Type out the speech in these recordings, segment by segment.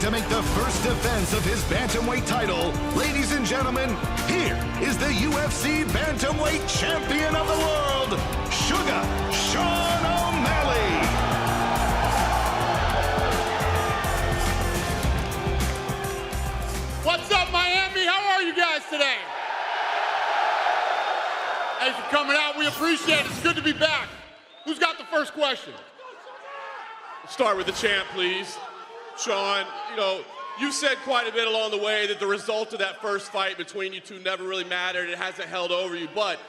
to make the first defense of his bantamweight title, ladies and gentlemen, here is the UFC bantamweight champion of the world, Suga Sean O'Malley. What's up, Miami? How are you guys today? Thanks for coming out. We appreciate it. It's good to be back. Who's got the first question? Start with the champ, please. Sean, you've said quite a bit along the way that the result of that first fight between you two never really mattered. It hasn't held over you. But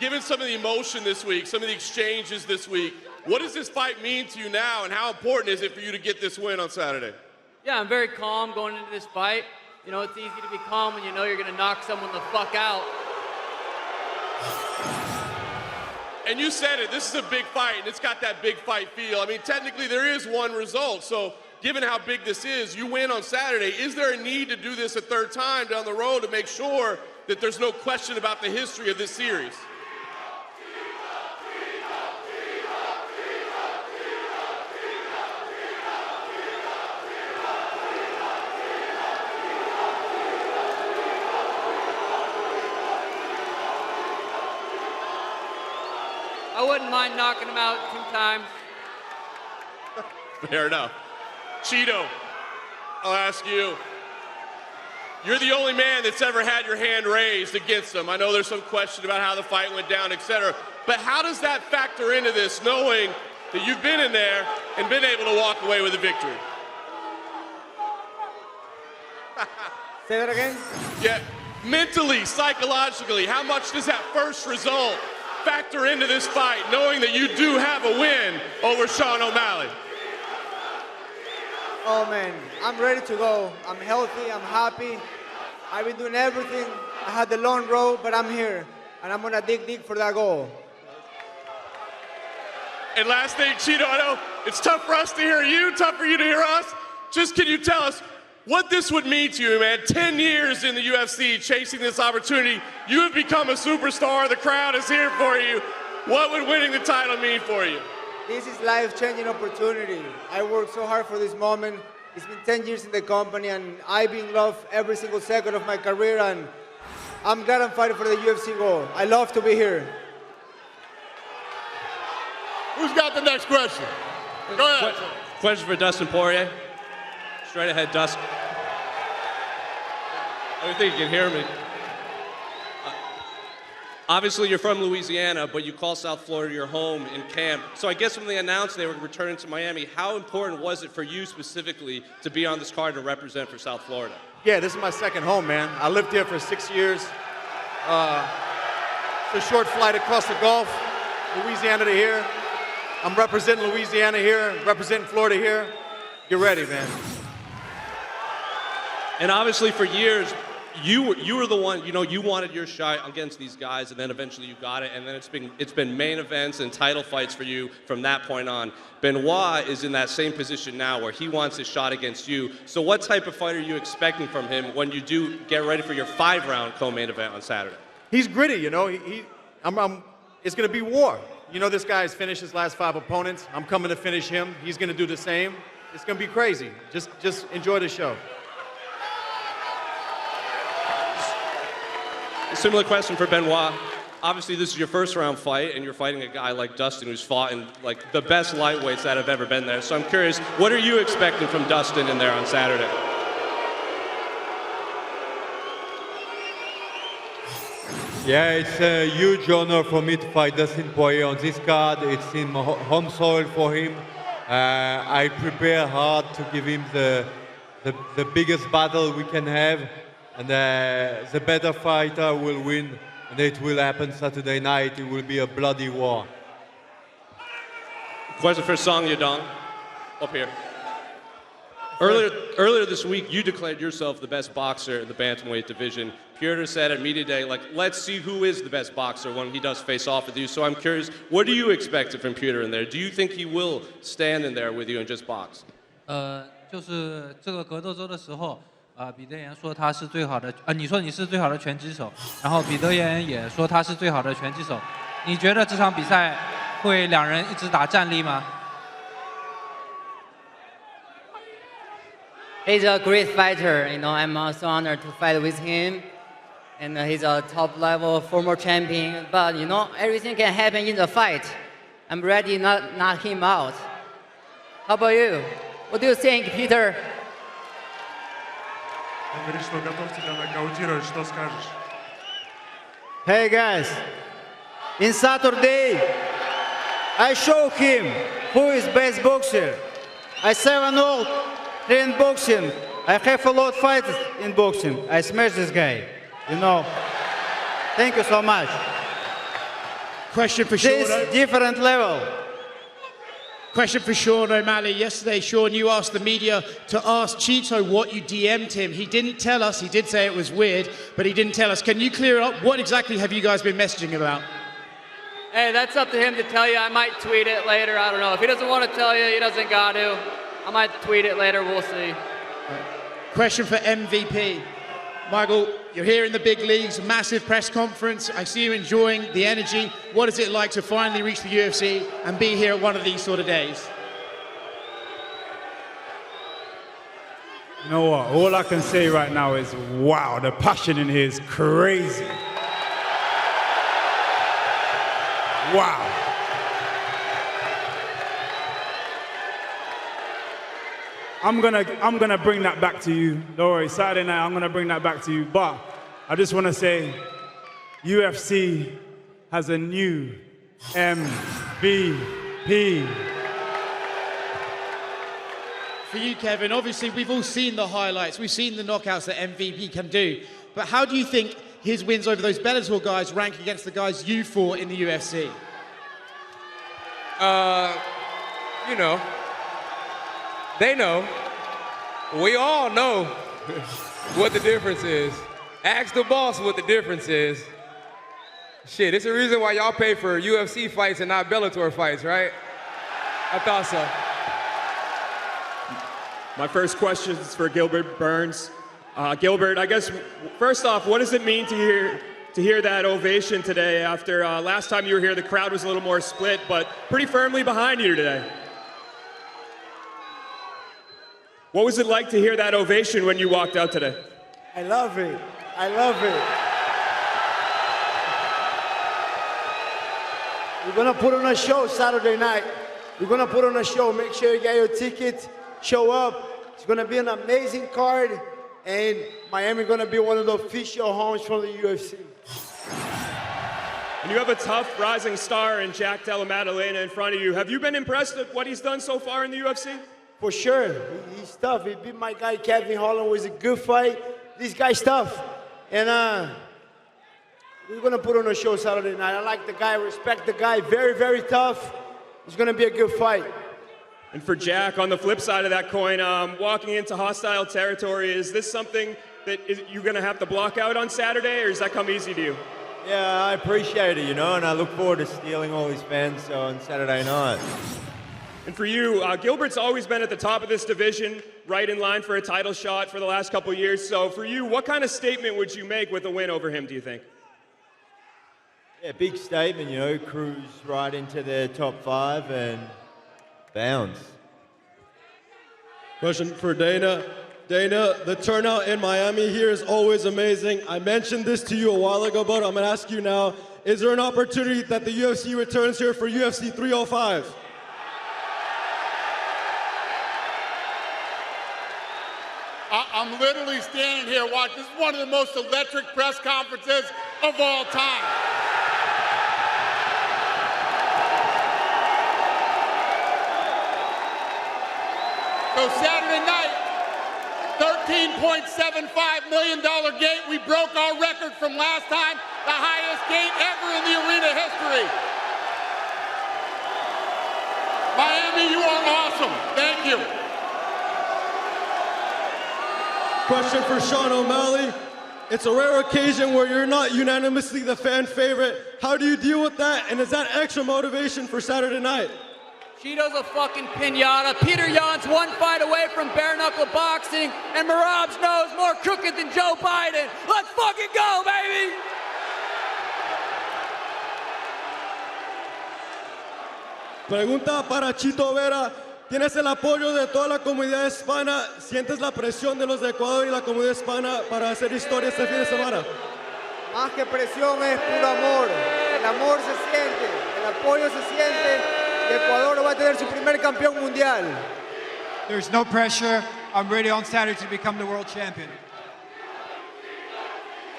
given some of the emotion this week, some of the exchanges this week, what does this fight mean to you now, and how important is it for you to get this win on Saturday? Yeah, I'm very calm going into this fight. It's easy to be calm when you know you're going to knock someone the fuck out. And you said it, this is a big fight, and it's got that big fight feel. I mean, technically there is one result, so given how big this is, you win on Saturday. Is there a need to do this a third time down the road to make sure that there's no question about the history of this series? I wouldn't mind knocking him out 2 times. Fair enough. Chito, I'll ask you. You're the only man that's ever had your hand raised against him. I know there's some question about how the fight went down, etc. But how does that factor into this, knowing that you've been in there and been able to walk away with a victory? Say that again? Yeah, mentally, psychologically, how much does that first result factor into this fight, knowing that you do have a win over Sean O'Malley? Oh man, I'm ready to go. I'm healthy, I'm happy. I've been doing everything. I had the long road, but I'm here. And I'm gonna dig for that goal. And last thing, Chito, I know it's tough for us to hear you, tough for you to hear us. Just can you tell us what this would mean to you, man? 10 years in the UFC, chasing this opportunity. You have become a superstar. The crowd is here for you. What would winning the title mean for you? This is life-changing opportunity. I worked so hard for this moment. It's been 10 years in the company, and I've been loved every single second of my career, and I'm glad I'm fighting for the UFC goal. I love to be here. Who's got the next question? Go ahead. Question for Dustin Poirier. Straight ahead, Dustin. I don't think you can hear me. Obviously, you're from Louisiana, but you call South Florida your home in camp. So I guess when they announced they were returning to Miami, how important was it for you specifically to be on this card to represent for South Florida? Yeah, this is my second home, man. I lived here for 6 years. It's a short flight across the Gulf, Louisiana to here. I'm representing Louisiana here, representing Florida here. Get ready, man. And obviously for years, you were the one, you wanted your shot against these guys, and then eventually you got it, and then it's been main events and title fights for you from that point on. Benoit is in that same position now where he wants his shot against you. So what type of fight are you expecting from him when you do get ready for your 5-round co-main event on Saturday? He's gritty, it's gonna be war. This guy's finished his last 5 opponents. I'm coming to finish him. He's gonna do the same. It's gonna be crazy. Just enjoy the show. Similar question for Benoit. Obviously, this is your first-round fight, and you're fighting a guy like Dustin who's fought in the best lightweights that have ever been there. So I'm curious, what are you expecting from Dustin in there on Saturday? Yeah, it's a huge honor for me to fight Dustin Poirier on this card. It's in home soil for him. I prepare hard to give him the biggest battle we can have. And the better fighter will win, and it will happen Saturday night. It will be a bloody war. Question for Song Yadong, up here. Earlier this week, you declared yourself the best boxer in the bantamweight division. Pyotr said at media day, let's see who is the best boxer when he does face off with you. So I'm curious, what do you expect from Pyotr in there? Do you think he will stand in there with you and just box? 就是这个格斗周的时候。彼得岩说他是最好的，你说你是最好的拳击手，然后彼得岩也说他是最好的拳击手。你觉得这场比赛会两人一直打战力吗？ He's a great fighter. You know, I'm so honored to fight with him. And he's a top-level former champion. But, you know, everything can happen in the fight. I'm ready to knock him out. How about you? What do you think, Peter? Hey guys, in Saturday, I show him who is best boxer. I 7-0 in boxing. I have a lot of fights in boxing. I smash this guy, you know. Thank you so much. Question for Sean. This different level. Question for Sean O'Malley. Yesterday, Sean, you asked the media to ask Chito what you DM'd him. He didn't tell us. He did say it was weird, but he didn't tell us. Can you clear it up? What exactly have you guys been messaging about? Hey, that's up to him to tell you. I might tweet it later. I don't know. If he doesn't want to tell you, he doesn't got to. I might tweet it later. We'll see. Question for MVP. Michael, you're here in the big leagues, massive press conference. I see you enjoying the energy. What is it like to finally reach the UFC and be here at one of these sort of days? You know what? All I can say right now is, wow, the passion in here is crazy. Wow. I'm gonna bring that back to you. Don't worry, Saturday night I'm gonna bring that back to you. But I just wanna say, UFC has a new MVP. For you, Kevin, obviously we've all seen the highlights. We've seen the knockouts that MVP can do. But how do you think his wins over those Bellator guys rank against the guys you fought in the UFC? You know, they know. We all know what the difference is. Ask the boss what the difference is. Shit, it's the reason why y'all pay for UFC fights and not Bellator fights, right? I thought so. My first question is for Gilbert Burns. Gilbert, I guess, first off, what does it mean to hear that ovation today after last time you were here, the crowd was a little more split, but pretty firmly behind you today? What was it like to hear that ovation when you walked out today? I love it. I love it. We're gonna put on a show Saturday night. We're gonna put on a show. Make sure you get your ticket, show up. It's gonna be an amazing card, and Miami gonna be one of the official homes from the UFC. And you have a tough rising star in Jack Della Maddalena in front of you. Have you been impressed at what he's done so far in the UFC? For sure, he's tough. He beat my guy Kevin Holland. Was a good fight. This guy's tough, and we're gonna put on a show Saturday night. I like the guy, respect the guy. Very, very tough. It's gonna be a good fight. And for Jack, on the flip side of that coin, walking into hostile territory, is this something that you're gonna have to block out on Saturday, or does that come easy to you? Yeah, I appreciate it, you know, and I look forward to stealing all these fans on Saturday night. And for you, Gilbert's always been at the top of this division, right in line for a title shot for the last couple of years. So for you, what kind of statement would you make with a win over him, do you think? Yeah, big statement, you know, cruise right into the top 5 and bounce. Question for Dana. Dana, the turnout in Miami here is always amazing. I mentioned this to you a while ago, but I'm gonna ask you now, is there an opportunity that the UFC returns here for UFC 305? I'm literally standing here watching. This is one of the most electric press conferences of all time. So Saturday night, $13.75 million gate. We broke our record from last time, the highest gate ever in the arena history. Miami, you are awesome. Thank you. Question for Sean O'Malley. It's a rare occasion where you're not unanimously the fan favorite. How do you deal with that? And is that extra motivation for Saturday night? Chito's a fucking pinata. Peter Yan's one fight away from bare knuckle boxing, and Marab's nose more crooked than Joe Biden. Let's fucking go, baby! Pregunta para Chito Vera. tienes el apoyo de toda la comunidad hispana. ¿Sientes la presión de los de Ecuador y la comunidad hispana para hacer historia este fin de semana? Más que presión es puro amor. El amor se siente, el apoyo se siente y Ecuador va a tener su primer campeón mundial. There's no pressure. I'm ready on Saturday to become the world champion.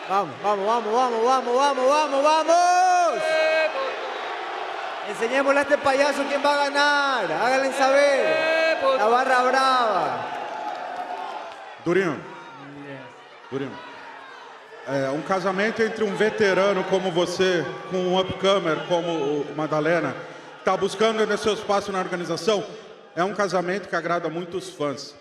Vamos, vamos, vamos, vamos, vamos, vamos, vamos, vamos. Enseñémosle a este payaso quién va a ganar. Háganle saber. La barra brava. Durinho. Durinho. Um casamento entre um veterano como você, com um upcomer como o Madalena, está buscando ainda seu espaço na organização, é um casamento que agrada muitos fãs.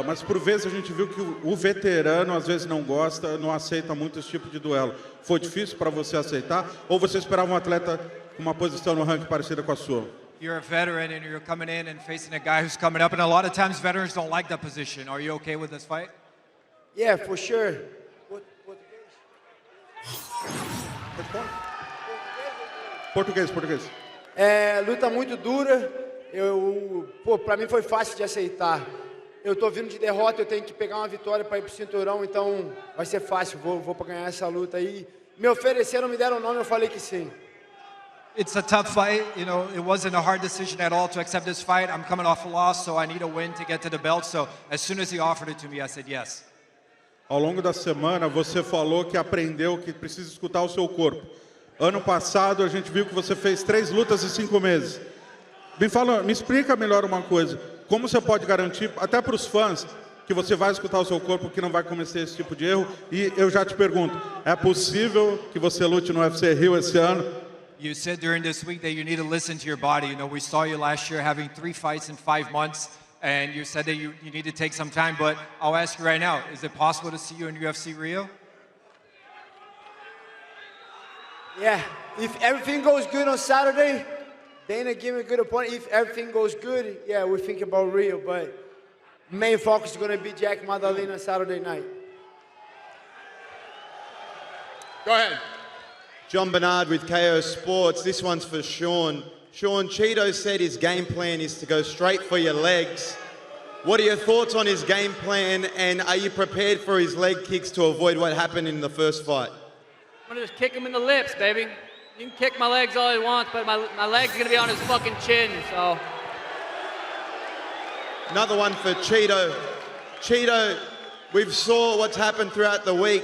Mas por vezes a gente viu que o veterano às vezes não gosta, não aceita muito esse tipo de duelo. Foi difícil para você aceitar ou você esperava um atleta com uma posição no ranking parecida com a sua? You're a veteran and you're coming in and facing a guy who's coming up, and a lot of times veterans don't like that position. Are you okay with this fight? Yeah, for sure. Português. É, luta muito dura. Para mim foi fácil de aceitar. Eu tô vindo de derrota, eu tenho que pegar uma vitória para ir pro cinturão, então vai ser fácil. Vou para ganhar essa luta aí. Me ofereceram, me deram o nome, eu falei que sim. It's a tough fight. You know, it wasn't a hard decision at all to accept this fight. I'm coming off a loss, so I need a win to get to the belt. So as soon as he offered it to me, I said yes. Ao longo da semana, você falou que aprendeu que precisa escutar o seu corpo. Ano passado, a gente viu que você fez 3 lutas em 5 meses. Me explica melhor uma coisa. Como você pode garantir, até para os fãs, que você vai escutar o seu corpo, que não vai cometer esse tipo de erro? E eu já te pergunto, é possível que você lute no UFC Rio esse ano? You said during this week that you need to listen to your body. You know, we saw you last year having 3 fights in 5 months. And you said that you need to take some time, but I'll ask you right now, is it possible to see you in UFC Rio? Yeah, if everything goes good on Saturday, Dana gave me a good opponent. If everything goes good, yeah, we think about Rio, but main focus is going to be Jack Madalena Saturday night. Go ahead. John Bernard with KO Sports. This one's for Sean. Sean, Chito said his game plan is to go straight for your legs. What are your thoughts on his game plan, and are you prepared for his leg kicks to avoid what happened in the first fight? I'm gonna just kick him in the lips, baby. You can kick my legs all he wants, but my leg's gonna be on his fucking chin, so. Another one for Chito. Chito, we've saw what's happened throughout the week.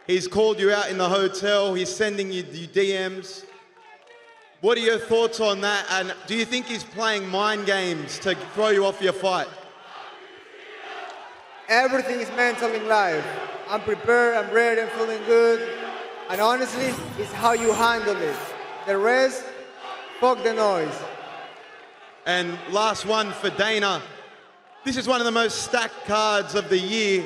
He's called you out in the hotel. He's sending you DMs. What are your thoughts on that? And do you think he's playing mind games to throw you off your fight? Everything is mental in life. I'm prepared, I'm ready, I'm feeling good. And honestly, it's how you handle it. The rest, fuck the noise. And last one for Dana. This is one of the most stacked cards of the year.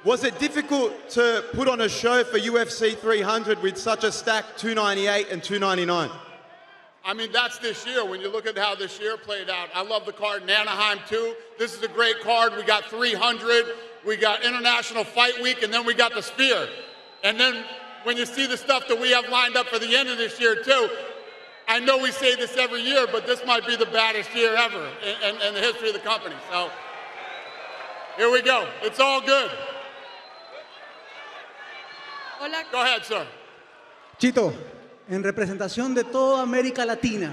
Was it difficult to put on a show for UFC 300 with such a stacked 298 and 299? I mean, that's this year. When you look at how this year played out, I love the card in Anaheim, too. This is a great card. We got 300. We got International Fight Week, and then we got the Sphere. And then when you see the stuff that we have lined up for the end of this year, too, I know we say this every year, but this might be the baddest year ever in the history of the company. So here we go. It's all good. Hola. Go ahead, sir. Chito, en representación de toda América Latina,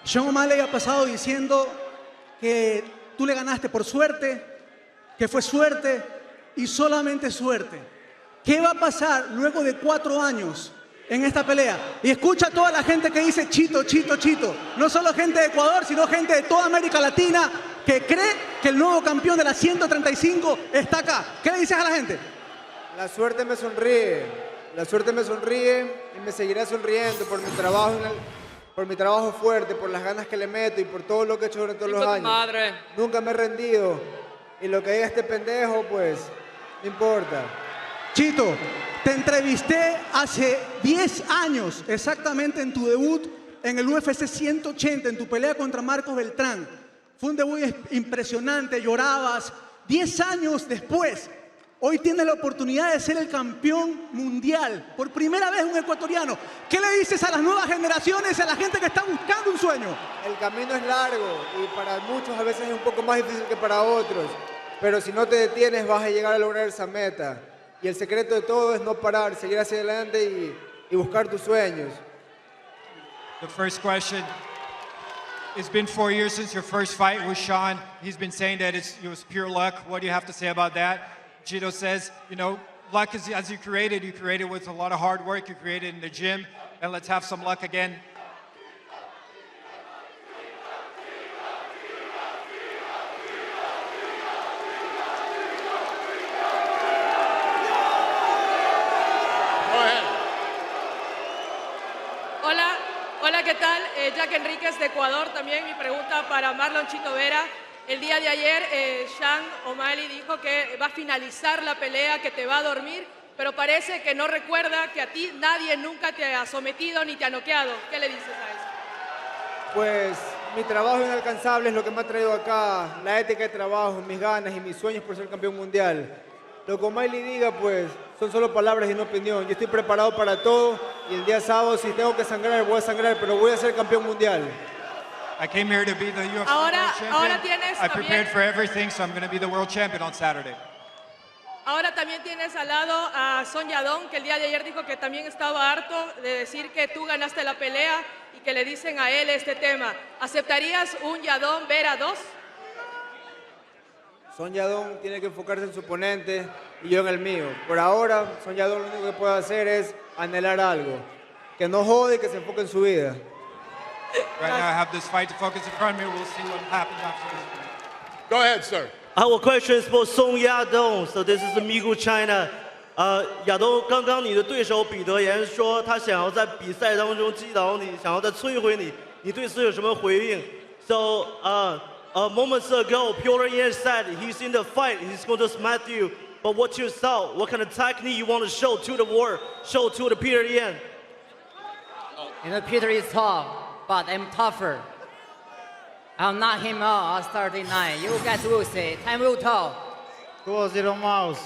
Sean O'Malley ha pasado diciendo que tú le ganaste por suerte, que fue suerte y solamente suerte. ¿Qué va a pasar luego de 4 años en esta pelea? Y escucha a toda la gente que dice Chito, Chito, Chito. No solo gente de Ecuador, sino gente de toda América Latina que cree que el nuevo campeón de la 135 está acá. ¿Qué le dices a la gente? La suerte me sonríe. La suerte me sonríe y me seguirá sonriendo por mi trabajo fuerte, por las ganas que le meto y por todo lo que he hecho durante todos los años. Madre. Nunca me he rendido. Y lo que diga este pendejo, pues, no importa. Chito, te entrevisté hace 10 años, exactamente en tu debut en el UFC 180, en tu pelea contra Marcos Beltrán. Fue un debut impresionante, llorabas. 10 años después, Hoy tienes la oportunidad de ser el campeón mundial. Por primera vez un ecuatoriano. ¿Qué le dices a las nuevas generaciones, a la gente que está buscando un sueño? El camino es largo y para muchos a veces es un poco más difícil que para otros. Pero si no te detienes vas a llegar a lograr esa meta. Y el secreto de todo es no parar, seguir hacia adelante y buscar tus sueños. The first question. It's been 4 years since your first fight with Sean. He's been saying that it was pure luck. What do you have to say about that? Chito says, you know, luck is as you created with a lot of hard work. You created in the gym, and let's have some luck again. Hola, ¿qué tal? Jack Enríquez de Ecuador también. Mi pregunta para Marlon Chito Vera. El día de ayer, Sean O'Malley dijo que va a finalizar la pelea, que te va a dormir, pero parece que no recuerda que a ti nadie nunca te ha sometido ni te ha noqueado. ¿Qué le dices a eso? Pues mi trabajo inalcanzable es lo que me ha traído acá, la ética de trabajo, mis ganas y mis sueños por ser campeón mundial. Lo que O'Malley diga, pues, son solo palabras y no opinión. Yo estoy preparado para todo y el día sábado, si tengo que sangrar, voy a sangrar, pero voy a ser campeón mundial. I came here to be the UFC Ahora world champion. tienes I también, prepared for everything, so I'm going to be the world champion on Saturday. ahora también tienes al lado a Son Yadong, que el día de ayer dijo que también estaba harto de decir que tú ganaste la pelea y que le dicen a él este tema. ¿Aceptarías un Yadong Vera 2? Son Yadong tiene que enfocarse en su oponente y yo en el mío. Por ahora, Son Yadong lo único que puede hacer es anhelar algo. Que no jode y que se enfoque en su vida. Right now I have this fight to focus in front of me. We'll see what happens after this. Go ahead, sir. Our question is for Song Yadong. So this is Migu China. 亚东，刚刚你的对手彼得言说他想要在比赛当中击倒你，想要再摧毁你，你对此有什么回应 ？So moments ago, Piotr Yan said he's in the fight, he's going to smash you. But what you saw, what kind of technique you want to show to the world, show to the Peter Yan? You know, Peter is tough, but I'm tougher. I'll knock him out on Saturday night. You guys will see. Time will tell. 2-0 mouse.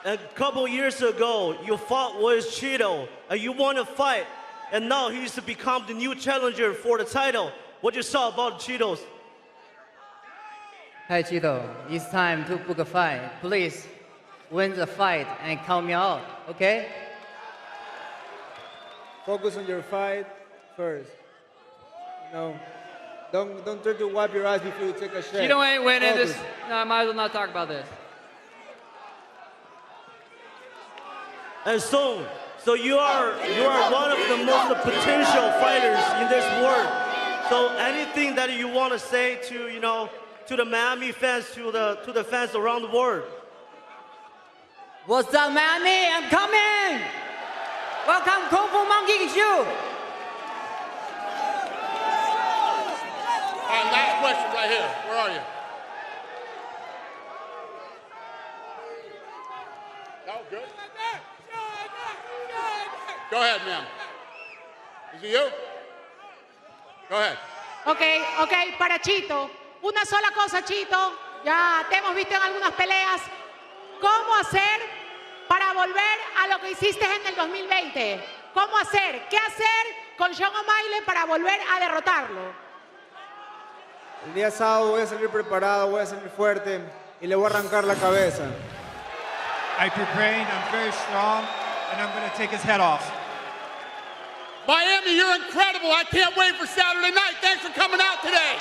A couple years ago, you fought with Chito, and you won a fight, and now he's become the new challenger for the title. What you saw about Cheetos? Hey Chito, it's time to book a fight. Please win the fight and count me out, okay? Focus on your fight first. No, don't try to wipe your eyes before you take a shot. Chito ain't winning Focus. this. No, I might as well not talk about this. And so you are one of the most potential fighters in this world. So anything that you want to say to the Miami fans, to the fans around the world? What's up, Miami? I'm coming! Welcome, Kung Fu Monkey Shoe! All right, last question right here. Where are you? Oh, good. Go ahead, ma'am. Is it you? Go ahead. Ok, para Chito. Una sola cosa, Chito. Ya te hemos visto en algunas peleas. ¿Cómo hacer para volver a lo que hiciste en el 2020? ¿Cómo hacer? ¿Qué hacer con Sean O'Malley para volver a derrotarlo? El día sábado voy a salir preparado, voy a salir fuerte y le voy a arrancar la cabeza. I'm preparing, I'm very strong, and I'm going to take his head off. Miami, you're incredible. I can't wait for Saturday night. Thanks for coming out today.